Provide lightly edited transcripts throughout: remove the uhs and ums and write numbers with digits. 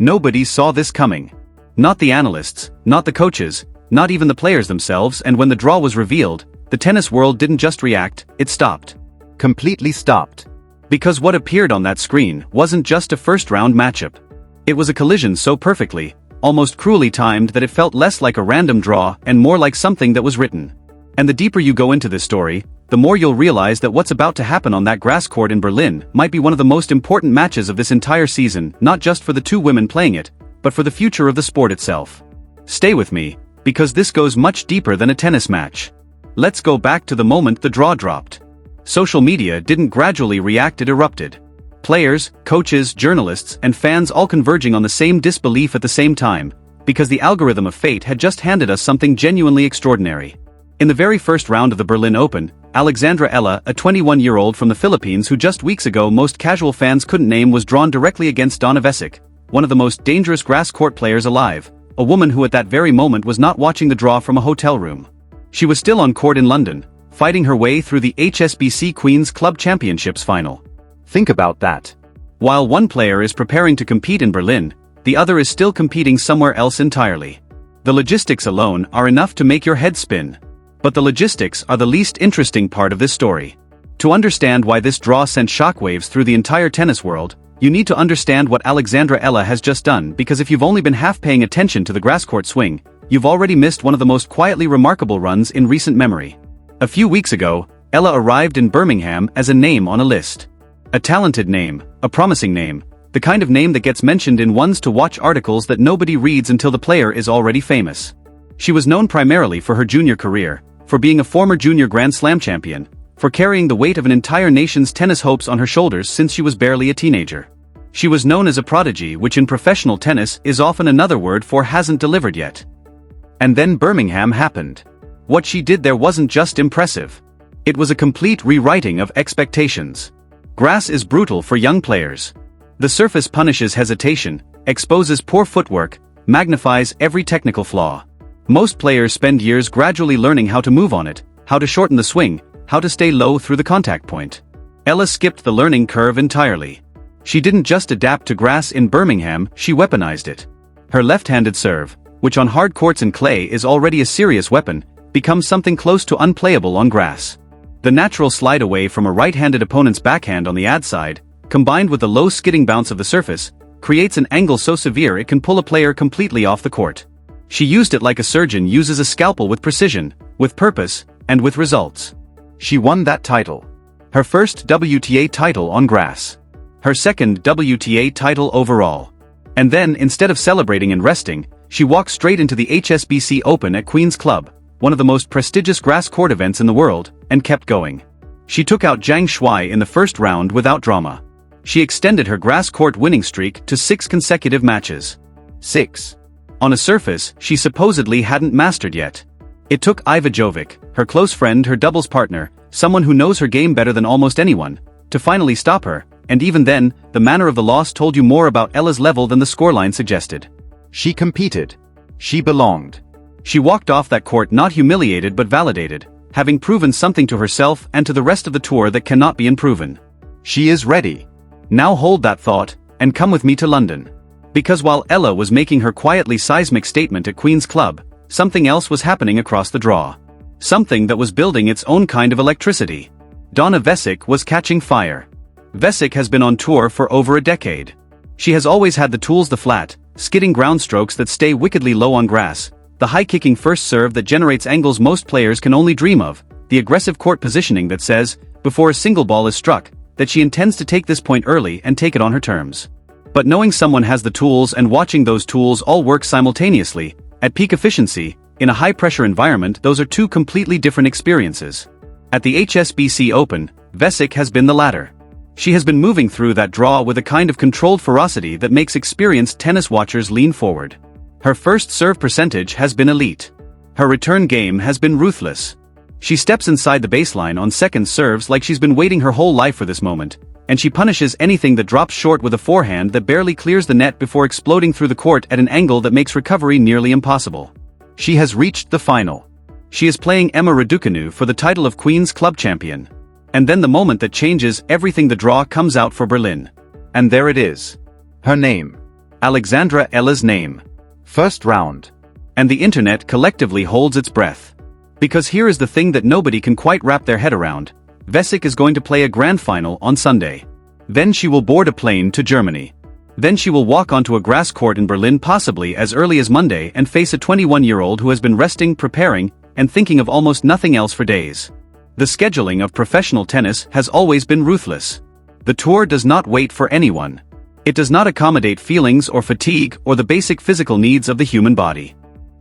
Nobody saw this coming. Not the analysts, not the coaches, not even the players themselves, and when the draw was revealed, the tennis world didn't just react, it stopped. Completely stopped. Because what appeared on that screen wasn't just a first-round matchup. It was a collision so perfectly, almost cruelly timed that it felt less like a random draw and more like something that was written. And the deeper you go into this story, the more you'll realize that what's about to happen on that grass court in Berlin might be one of the most important matches of this entire season, not just for the two women playing it, but for the future of the sport itself. Stay with me, because this goes much deeper than a tennis match. Let's go back to the moment the draw dropped. Social media didn't gradually react, it erupted. Players, coaches, journalists, and fans all converging on the same disbelief at the same time, because the algorithm of fate had just handed us something genuinely extraordinary. In the very first round of the Berlin Open, Alexandra Eala, a 21-year-old from the Philippines who just weeks ago most casual fans couldn't name, was drawn directly against Donna Vekic, one of the most dangerous grass court players alive, a woman who at that very moment was not watching the draw from a hotel room. She was still on court in London, fighting her way through the HSBC Queen's Club Championships final. Think about that. While one player is preparing to compete in Berlin, the other is still competing somewhere else entirely. The logistics alone are enough to make your head spin. But the logistics are the least interesting part of this story. To understand why this draw sent shockwaves through the entire tennis world, you need to understand what Alexandra Eala has just done, because if you've only been half paying attention to the grass court swing, you've already missed one of the most quietly remarkable runs in recent memory. A few weeks ago, Eala arrived in Birmingham as a name on a list. A talented name, a promising name, the kind of name that gets mentioned in ones-to-watch articles that nobody reads until the player is already famous. She was known primarily for her junior career, for being a former junior Grand Slam champion, for carrying the weight of an entire nation's tennis hopes on her shoulders since she was barely a teenager. She was known as a prodigy, which in professional tennis is often another word for hasn't delivered yet. And then Birmingham happened. What she did there wasn't just impressive. It was a complete rewriting of expectations. Grass is brutal for young players. The surface punishes hesitation, exposes poor footwork, magnifies every technical flaw. Most players spend years gradually learning how to move on it, how to shorten the swing, how to stay low through the contact point. Eala skipped the learning curve entirely. She didn't just adapt to grass in Birmingham, she weaponized it. Her left-handed serve, which on hard courts and clay is already a serious weapon, becomes something close to unplayable on grass. The natural slide away from a right-handed opponent's backhand on the ad side, combined with the low skidding bounce of the surface, creates an angle so severe it can pull a player completely off the court. She used it like a surgeon uses a scalpel, with precision, with purpose, and with results. She won that title. Her first WTA title on grass. Her second WTA title overall. And then, instead of celebrating and resting, she walked straight into the HSBC Open at Queen's Club, one of the most prestigious grass court events in the world, and kept going. She took out Zhang Shuai in the first round without drama. She extended her grass court winning streak to 6 consecutive matches. 6. On a surface she supposedly hadn't mastered yet. It took Iva Jovic, her close friend, her doubles partner, someone who knows her game better than almost anyone, to finally stop her, and even then, the manner of the loss told you more about Ella's level than the scoreline suggested. She competed. She belonged. She walked off that court not humiliated but validated, having proven something to herself and to the rest of the tour that cannot be unproven. She is ready. Now hold that thought, and come with me to London. Because while Eala was making her quietly seismic statement at Queen's Club, something else was happening across the draw. Something that was building its own kind of electricity. Donna Vekic was catching fire. Vekic has been on tour for over a decade. She has always had the tools: the flat, skidding ground strokes that stay wickedly low on grass, the high-kicking first serve that generates angles most players can only dream of, the aggressive court positioning that says, before a single ball is struck, that she intends to take this point early and take it on her terms. But knowing someone has the tools and watching those tools all work simultaneously, at peak efficiency, in a high-pressure environment, those are two completely different experiences. At the HSBC Open, Vekic has been the latter. She has been moving through that draw with a kind of controlled ferocity that makes experienced tennis watchers lean forward. Her first serve percentage has been elite. Her return game has been ruthless. She steps inside the baseline on second serves like she's been waiting her whole life for this moment, and she punishes anything that drops short with a forehand that barely clears the net before exploding through the court at an angle that makes recovery nearly impossible. She has reached the final. She is playing Emma Raducanu for the title of Queen's Club champion. And then the moment that changes everything, the draw comes out for Berlin. And there it is. Her name. Alexandra Eala's name. First round. And the internet collectively holds its breath. Because here is the thing that nobody can quite wrap their head around. Vekic is going to play a grand final on Sunday. Then she will board a plane to Germany. Then she will walk onto a grass court in Berlin possibly as early as Monday and face a 21-year-old who has been resting, preparing, and thinking of almost nothing else for days. The scheduling of professional tennis has always been ruthless. The tour does not wait for anyone. It does not accommodate feelings or fatigue or the basic physical needs of the human body.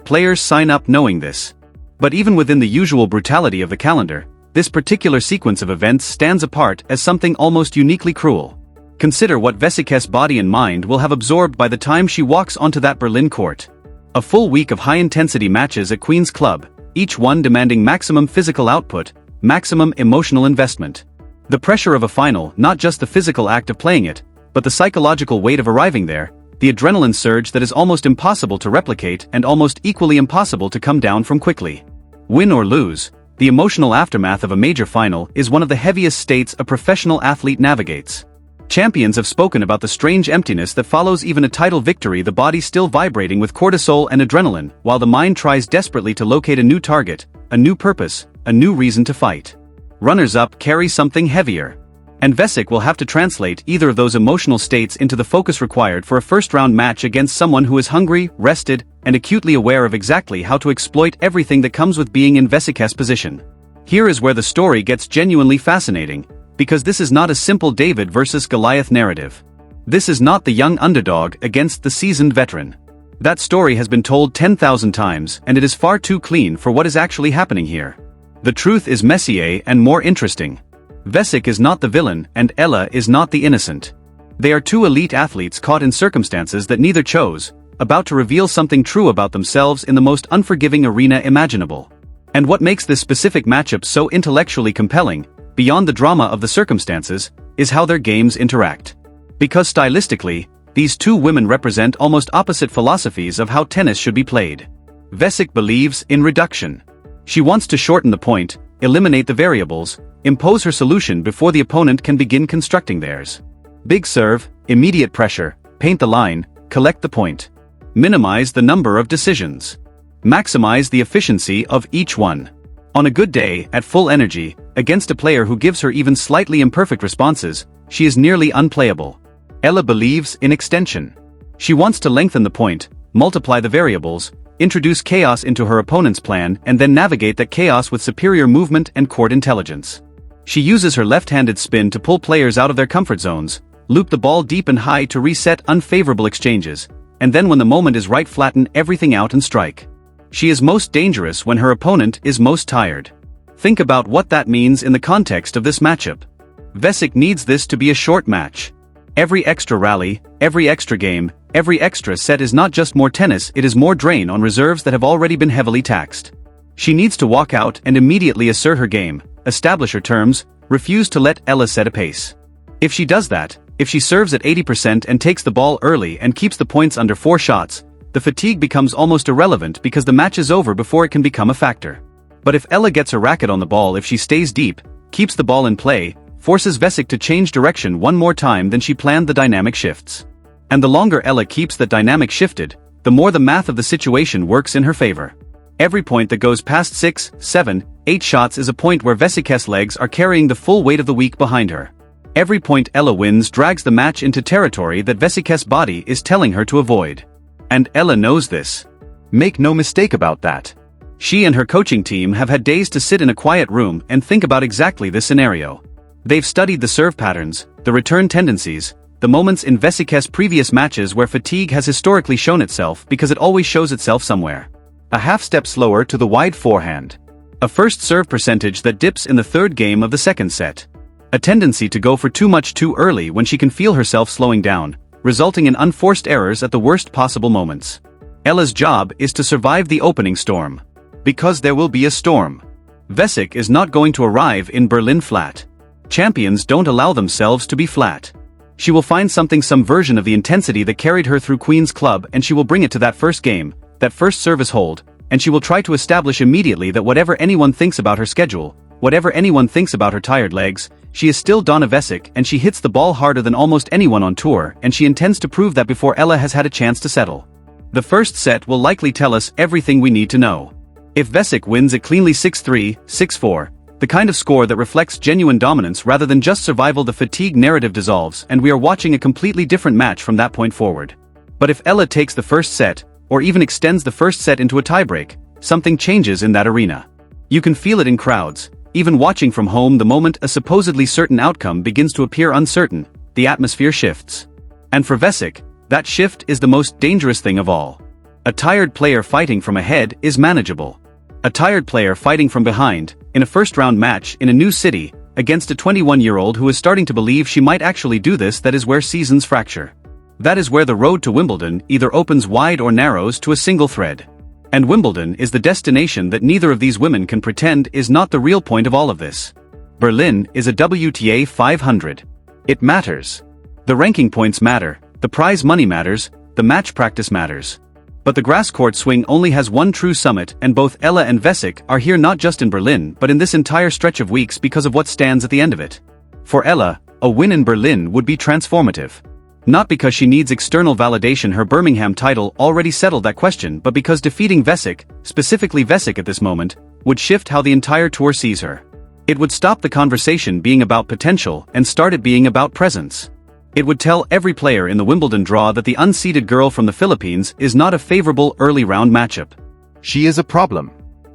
Players sign up knowing this. But even within the usual brutality of the calendar, this particular sequence of events stands apart as something almost uniquely cruel. Consider what Vekic's body and mind will have absorbed by the time she walks onto that Berlin court. A full week of high-intensity matches at Queen's Club, each one demanding maximum physical output, maximum emotional investment. The pressure of a final, not just the physical act of playing it, but the psychological weight of arriving there, the adrenaline surge that is almost impossible to replicate and almost equally impossible to come down from quickly. Win or lose, the emotional aftermath of a major final is one of the heaviest states a professional athlete navigates. Champions have spoken about the strange emptiness that follows even a title victory, the body still vibrating with cortisol and adrenaline, while the mind tries desperately to locate a new target, a new purpose, a new reason to fight. Runners-up carry something heavier. And Vekic will have to translate either of those emotional states into the focus required for a first-round match against someone who is hungry, rested, and acutely aware of exactly how to exploit everything that comes with being in Vekic's position. Here is where the story gets genuinely fascinating, because this is not a simple David versus Goliath narrative. This is not the young underdog against the seasoned veteran. That story has been told 10,000 times, and it is far too clean for what is actually happening here. The truth is messier and more interesting. Vekic is not the villain, and Eala is not the innocent. They are two elite athletes caught in circumstances that neither chose, about to reveal something true about themselves in the most unforgiving arena imaginable. And what makes this specific matchup so intellectually compelling, beyond the drama of the circumstances, is how their games interact. Because stylistically, these two women represent almost opposite philosophies of how tennis should be played. Vekic believes in reduction. She wants to shorten the point, eliminate the variables, impose her solution before the opponent can begin constructing theirs. Big serve, immediate pressure, paint the line, collect the point. Minimize the number of decisions. Maximize the efficiency of each one. On a good day, at full energy, against a player who gives her even slightly imperfect responses, she is nearly unplayable. Eala believes in extension. She wants to lengthen the point, multiply the variables, introduce chaos into her opponent's plan and then navigate that chaos with superior movement and court intelligence. She uses her left-handed spin to pull players out of their comfort zones, loop the ball deep and high to reset unfavorable exchanges, and then when the moment is right flatten everything out and strike. She is most dangerous when her opponent is most tired. Think about what that means in the context of this matchup. Vekic needs this to be a short match. Every extra rally, every extra game, every extra set is not just more tennis, it is more drain on reserves that have already been heavily taxed. She needs to walk out and immediately assert her game, establish her terms, refuse to let Eala set a pace. If she does that, if she serves at 80% and takes the ball early and keeps the points under 4 shots, the fatigue becomes almost irrelevant because the match is over before it can become a factor. But if Eala gets her racket on the ball, if she stays deep, keeps the ball in play, forces Vekic to change direction one more time than she planned, the dynamic shifts. And the longer Eala keeps that dynamic shifted, the more the math of the situation works in her favor. Every point that goes past 6, 7, 8 shots is a point where Vekic's legs are carrying the full weight of the week behind her. Every point Eala wins drags the match into territory that Vekic's body is telling her to avoid. And Eala knows this. Make no mistake about that. She and her coaching team have had days to sit in a quiet room and think about exactly this scenario. They've studied the serve patterns, the return tendencies, the moments in Vekic's previous matches where fatigue has historically shown itself because it always shows itself somewhere. A half step slower to the wide forehand. A first serve percentage that dips in the third game of the second set. A tendency to go for too much too early when she can feel herself slowing down, resulting in unforced errors at the worst possible moments. Eala's job is to survive the opening storm. Because there will be a storm. Vekic is not going to arrive in Berlin flat. Champions don't allow themselves to be flat. She will find some version of the intensity that carried her through Queen's Club and she will bring it to that first game, that first service hold, and she will try to establish immediately that whatever anyone thinks about her schedule, whatever anyone thinks about her tired legs, she is still Donna Vekic and she hits the ball harder than almost anyone on tour, and she intends to prove that before Eala has had a chance to settle. The first set will likely tell us everything we need to know. If Vekic wins it cleanly 6-3, 6-4, the kind of score that reflects genuine dominance rather than just survival, the fatigue narrative dissolves and we are watching a completely different match from that point forward. But if Eala takes the first set, or even extends the first set into a tiebreak, something changes in that arena. You can feel it in crowds. Even watching from home, the moment a supposedly certain outcome begins to appear uncertain, the atmosphere shifts. And for Vekic, that shift is the most dangerous thing of all. A tired player fighting from ahead is manageable. A tired player fighting from behind, in a first-round match in a new city, against a 21-year-old who is starting to believe she might actually do this, that is where seasons fracture. That is where the road to Wimbledon either opens wide or narrows to a single thread. And Wimbledon is the destination that neither of these women can pretend is not the real point of all of this. Berlin is a WTA 500. It matters. The ranking points matter, the prize money matters, the match practice matters. But the grass court swing only has one true summit, and both Eala and Vekic are here not just in Berlin but in this entire stretch of weeks because of what stands at the end of it. For Eala, a win in Berlin would be transformative. Not because she needs external validation, her Birmingham title already settled that question, but because defeating Vekic, specifically Vekic at this moment, would shift how the entire tour sees her. It would stop the conversation being about potential and start it being about presence. It would tell every player in the Wimbledon draw that the unseeded girl from the Philippines is not a favorable early round matchup. She is a problem.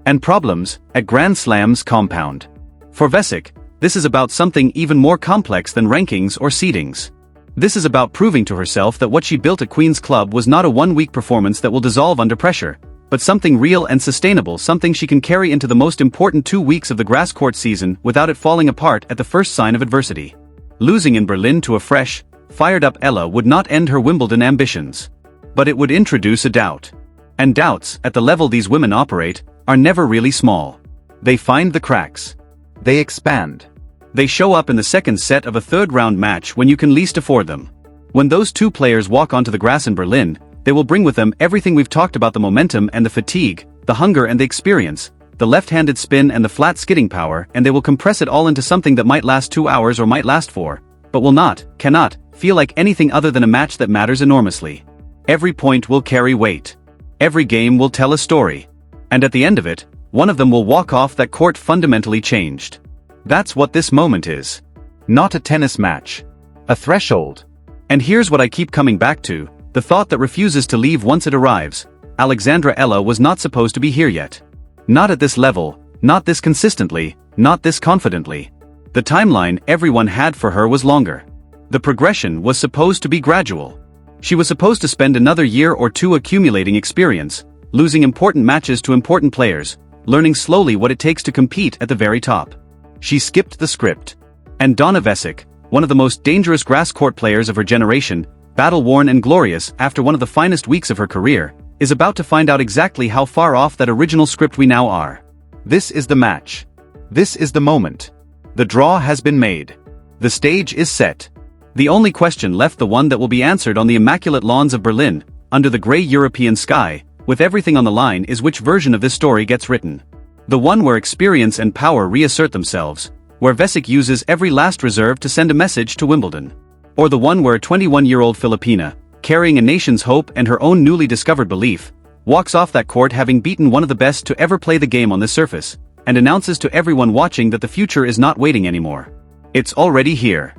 And problems, at Grand Slams, compound. For Vekic, this is about something even more complex than rankings or seedings. This is about proving to herself that what she built at Queen's Club was not a one-week performance that will dissolve under pressure, but something real and sustainable, something she can carry into the most important 2 weeks of the grass court season without it falling apart at the first sign of adversity. Losing in Berlin to a fresh, fired-up Eala would not end her Wimbledon ambitions. But it would introduce a doubt. And doubts, at the level these women operate, are never really small. They find the cracks. They expand. They show up in the second set of a third-round match when you can least afford them. When those two players walk onto the grass in Berlin, they will bring with them everything we've talked about: the momentum and the fatigue, the hunger and the experience, the left-handed spin and the flat skidding power, and they will compress it all into something that might last 2 hours or might last 4, but will not, cannot, feel like anything other than a match that matters enormously. Every point will carry weight. Every game will tell a story. And at the end of it, one of them will walk off that court fundamentally changed. That's what this moment is. Not a tennis match. A threshold. And here's what I keep coming back to, the thought that refuses to leave once it arrives: Alexandra Eala was not supposed to be here yet. Not at this level, not this consistently, not this confidently. The timeline everyone had for her was longer. The progression was supposed to be gradual. She was supposed to spend another year or two accumulating experience, losing important matches to important players, learning slowly what it takes to compete at the very top. She skipped the script. And Donna Vekic, one of the most dangerous grass court players of her generation, battle-worn and glorious after one of the finest weeks of her career, is about to find out exactly how far off that original script we now are. This is the match. This is the moment. The draw has been made. The stage is set. The only question left, the one that will be answered on the immaculate lawns of Berlin, under the grey European sky, with everything on the line, is which version of this story gets written. The one where experience and power reassert themselves, where Vekic uses every last reserve to send a message to Wimbledon. Or the one where a 21-year-old Filipina, carrying a nation's hope and her own newly discovered belief, walks off that court having beaten one of the best to ever play the game on this surface, and announces to everyone watching that the future is not waiting anymore. It's already here.